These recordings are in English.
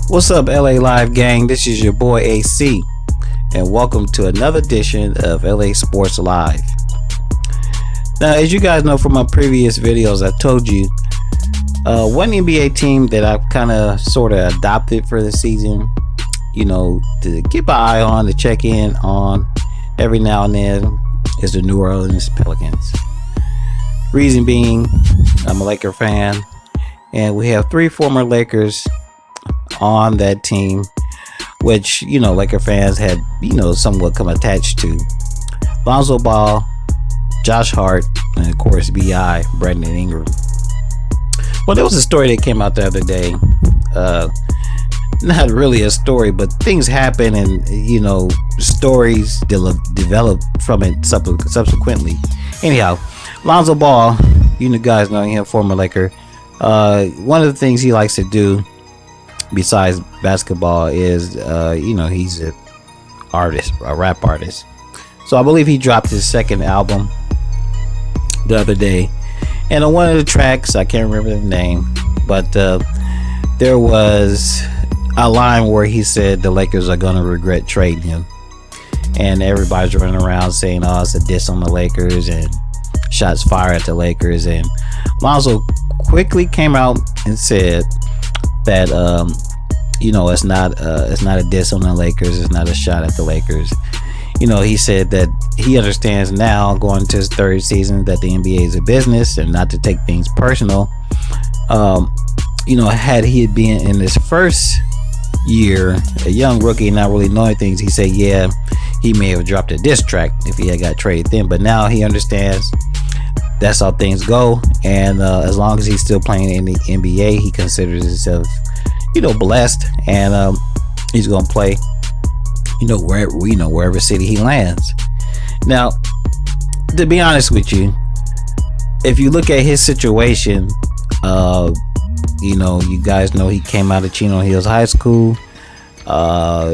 What's up, LA Live gang? This is your boy AC, and welcome to another edition of LA Sports Live. Now, as you guys know from my previous videos, I told you one NBA team that I've kind of sort of adopted for the season, to keep an eye on, to check in on every now and then, is the New Orleans Pelicans. Reason being, I'm a Laker fan, and we have three former Lakers on that team, which Laker fans had somewhat come attached to. Lonzo Ball, Josh Hart, and of course B.I. Brandon Ingram. Well, there was a story that came out the other day. Not really a story, but things happen, and stories develop from it subsequently. Anyhow, Lonzo Ball, guys know him, former Laker. One of the things he likes to do besides basketball is he's a rap artist. So I believe he dropped his second album the other day, and on one of the tracks, I can't remember the name, but there was a line where he said the Lakers are gonna regret trading him, and everybody's running around saying, oh, it's a diss on the Lakers and shots fired at the Lakers. And Lonzo quickly came out and said that it's not a diss on the Lakers, it's not a shot at the Lakers. He said that he understands now, going to his third season, that the NBA is a business and not to take things personal. Had he been in his first year, a young rookie, not really knowing things, he said he may have dropped a diss track if he had got traded then, but now he understands that's how things go, and as long as he's still playing in the NBA, he considers himself blessed, and he's gonna play wherever city he lands. Now, to be honest with you, if you look at his situation, you guys know he came out of Chino Hills High School.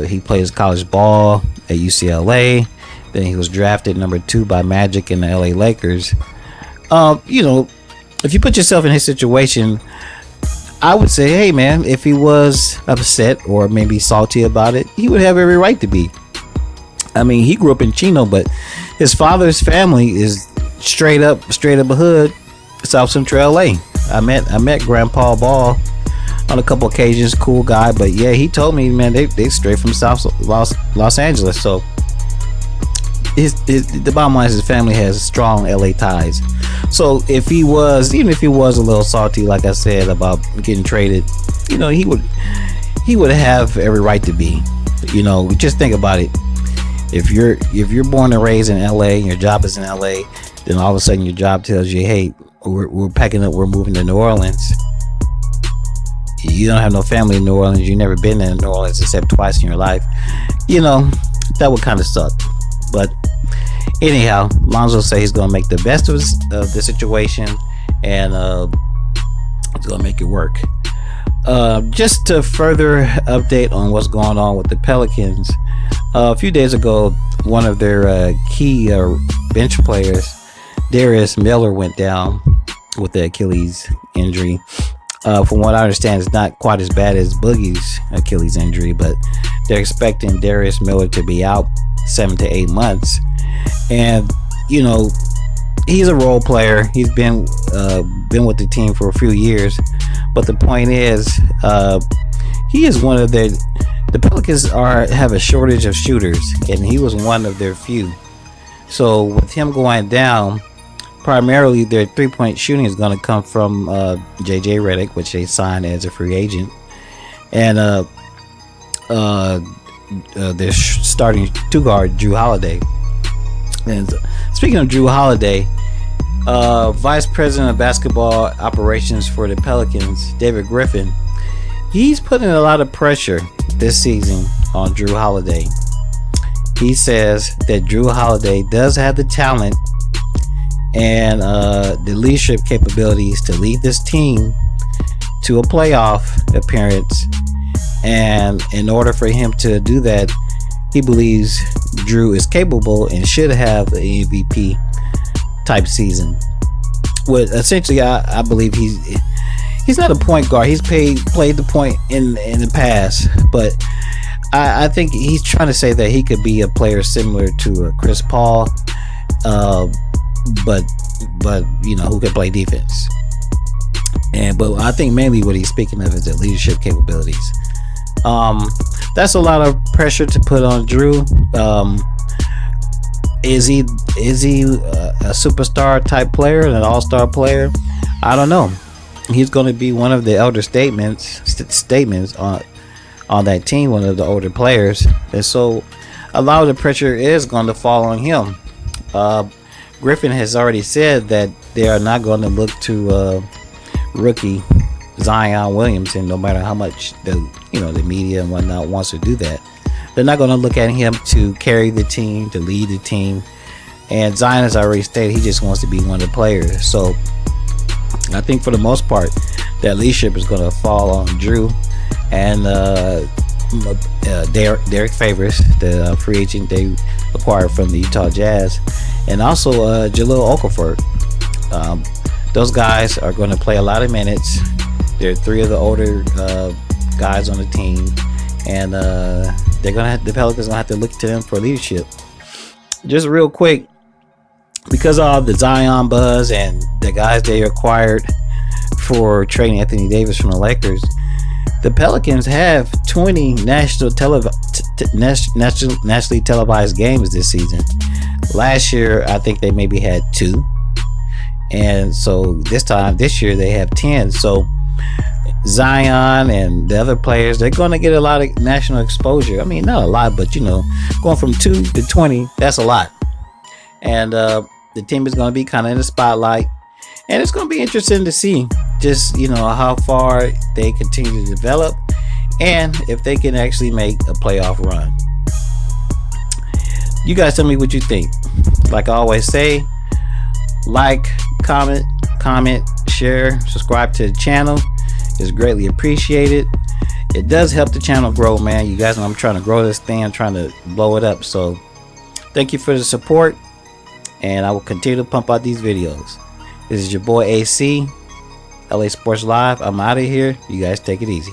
He plays college ball at UCLA. Then he was drafted number 2 by Magic in the LA Lakers. If you put yourself in his situation, I would say, hey man, if he was upset or maybe salty about it, he would have every right to be. I mean, he grew up in Chino, but his father's family is straight up a hood, South Central LA. I met Grandpa Ball on a couple occasions, cool guy, but yeah, he told me, man, they straight from South Los Angeles. So the bottom line is his family has strong LA ties. So even if he was a little salty, like I said, about getting traded, he would have every right to be. Just think about it. If you're born and raised in LA and your job is in LA, then all of a sudden your job tells you, hey, we're packing up, we're moving to New Orleans. You don't have no family in New Orleans, you've never been in New Orleans except twice in your life. That would kind of suck. But anyhow, Lonzo says he's gonna make the best of the situation, and he's gonna make it work. Just to further update on what's going on with the Pelicans, a few days ago, one of their key bench players, Darius Miller, went down with the Achilles injury. From what I understand, it's not quite as bad as Boogie's Achilles injury, but they're expecting Darius Miller to be out 7 to 8 months. And he's a role player. He's been with the team for a few years, but the point is, he is one of the Pelicans have a shortage of shooters, and he was one of their few. So with him going down, primarily their 3-point shooting is going to come from JJ Redick, which they signed as a free agent, and their starting 2-guard Jrue Holiday. And speaking of Jrue Holiday, Vice President of Basketball Operations for the Pelicans, David Griffin, he's putting a lot of pressure this season on Jrue Holiday. He says that Jrue Holiday does have the talent and the leadership capabilities to lead this team to a playoff appearance, and in order for him to do that, he believes Jrue is capable and should have an MVP type season. Essentially, I believe he's not a point guard. He's played the point in the past, but I think he's trying to say that he could be a player similar to Chris Paul, but who could play defense. But I think mainly what he's speaking of is the leadership capabilities. That's a lot of pressure to put on Drew. Is he a superstar type player, an all-star player? I don't know. He's going to be one of the elder statements on that team, one of the older players, and so a lot of the pressure is going to fall on him. Griffin has already said that they are not going to look to rookie Zion Williamson, no matter how much the media and whatnot wants to do that. They're not going to look at him to carry the team, to lead the team. And Zion has already stated he just wants to be one of the players. So I think for the most part, that leadership is going to fall on Drew and Derek Favors, the free agent they acquired from the Utah Jazz, and also Jahlil Okafor. Those guys are going to play a lot of minutes. They're three of the older guys on the team, and the Pelicans gonna have to look to them for leadership. Just real quick, because of all the Zion buzz and the guys they acquired for trading Anthony Davis from the Lakers, the Pelicans have 20 nationally televised games this season. Last year, I think they maybe had 2, and so this year they have 10. So Zion and the other players, they're going to get a lot of national exposure. I mean, not a lot, but going from 2 to 20, that's a lot. And the team is going to be kind of in the spotlight, and it's going to be interesting to see just how far they continue to develop and if they can actually make a playoff run. You guys tell me what you think. Like I always say, like, comment, share, subscribe to the channel. It's greatly appreciated. It does help the channel grow, man. You guys know I'm trying to grow this thing. I'm trying to blow it up. So thank you for the support, and I will continue to pump out these videos. This is your boy AC, LA Sports Live. I'm out of here. You guys take it easy.